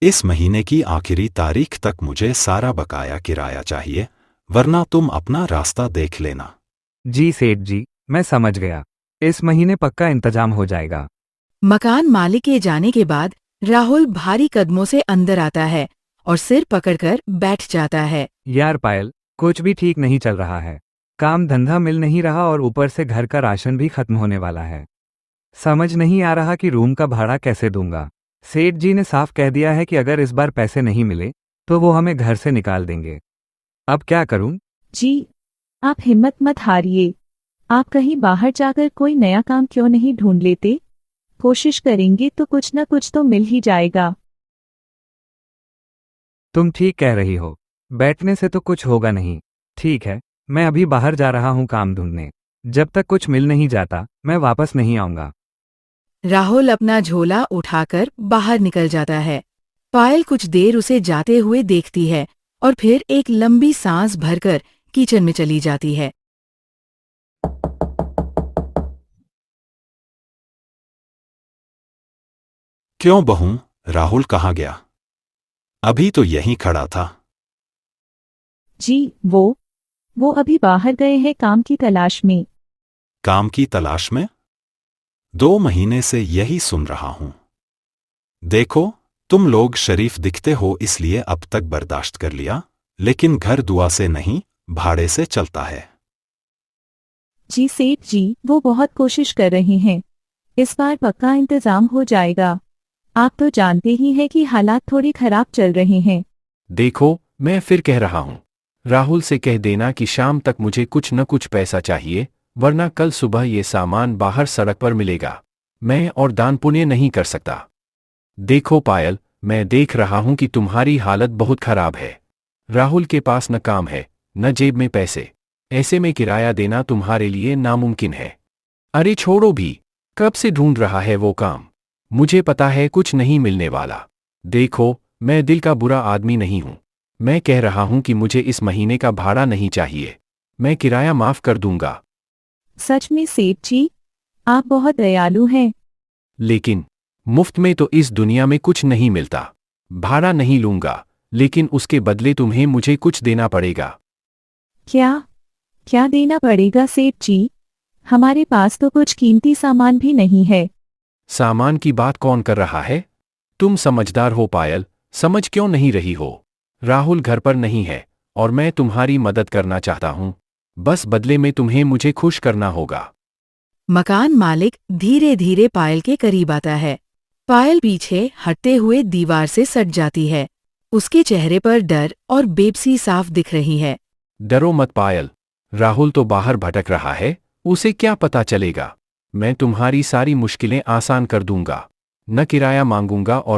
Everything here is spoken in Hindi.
इस महीने की आखिरी तारीख तक मुझे सारा बकाया किराया चाहिए, वरना तुम अपना रास्ता देख लेना। जी सेठ जी, मैं समझ गया। इस महीने पक्का इंतजाम हो जाएगा। मकान मालिक के जाने के बाद राहुल भारी कदमों से अंदर आता है और सिर पकड़कर बैठ जाता है। यार पायल, कुछ भी ठीक नहीं चल रहा है। काम धंधा मिल नहीं रहा और ऊपर से घर का राशन भी खत्म होने वाला है। समझ नहीं आ रहा कि रूम का भाड़ा कैसे दूंगा। सेठ जी ने साफ कह दिया है कि अगर इस बार पैसे नहीं मिले तो वो हमें घर से निकाल देंगे। अब क्या करूं? जी, आप हिम्मत मत हारिए। आप कहीं बाहर जाकर कोई नया काम क्यों नहीं ढूंढ लेते? कोशिश करेंगे तो कुछ न कुछ तो मिल ही जाएगा। तुम ठीक कह रही हो, बैठने से तो कुछ होगा नहीं। ठीक है, मैं अभी बाहर जा रहा हूं काम ढूंढने। जब तक कुछ मिल नहीं जाता मैं वापस नहीं आऊंगा। राहुल अपना झोला उठाकर बाहर निकल जाता है। पायल कुछ देर उसे जाते हुए देखती है और फिर एक लंबी सांस भरकर किचन में चली जाती है। क्यों बहू, राहुल कहाँ गया? अभी तो यहीं खड़ा था। जी, वो अभी बाहर गए हैं काम की तलाश में। काम की तलाश में? 2 महीने से यही सुन रहा हूं। देखो, तुम लोग शरीफ दिखते हो इसलिए अब तक बर्दाश्त कर लिया, लेकिन घर दुआ से नहीं, भाड़े से चलता है। जी सेठ जी, वो बहुत कोशिश कर रहे हैं। इस बार पक्का इंतजाम हो जाएगा। आप तो जानते ही हैं कि हालात थोड़ी खराब चल रहे हैं। देखो, मैं फिर कह रहा हूं, राहुल से कह देना कि शाम तक मुझे कुछ न कुछ पैसा चाहिए, वरना कल सुबह ये सामान बाहर सड़क पर मिलेगा। मैं और दान पुण्य नहीं कर सकता। देखो पायल, मैं देख रहा हूं कि तुम्हारी हालत बहुत खराब है। राहुल के पास न काम है, न जेब में पैसे। ऐसे में किराया देना तुम्हारे लिए नामुमकिन है। अरे छोड़ो भी, कब से ढूंढ रहा है वो काम। मुझे पता है कुछ नहीं मिलने वाला। देखो, मैं दिल का बुरा आदमी नहीं हूं। मैं कह रहा हूं कि मुझे इस महीने का भाड़ा नहीं चाहिए। मैं किराया माफ कर दूंगा। सच में सेठ जी, आप बहुत दयालु हैं। लेकिन मुफ्त में तो इस दुनिया में कुछ नहीं मिलता। भाड़ा नहीं लूंगा, लेकिन उसके बदले तुम्हें मुझे कुछ देना पड़ेगा। क्या? क्या देना पड़ेगा सेठ जी? हमारे पास तो कुछ कीमती सामान भी नहीं है। सामान की बात कौन कर रहा है? तुम समझदार हो पायल, समझ क्यों नहीं रही हो? राहुल घर पर नहीं है और मैं तुम्हारी मदद करना चाहता हूं। बस बदले में तुम्हें मुझे खुश करना होगा। मकान मालिक धीरे धीरे पायल के करीब आता है। पायल पीछे हटते हुए दीवार से सट जाती है। उसके चेहरे पर डर और बेबसी साफ दिख रही है। डरो मत पायल, राहुल तो बाहर भटक रहा है, उसे क्या पता चलेगा। मैं तुम्हारी सारी मुश्किलें आसान कर दूंगा। न किराया मांगूंगा और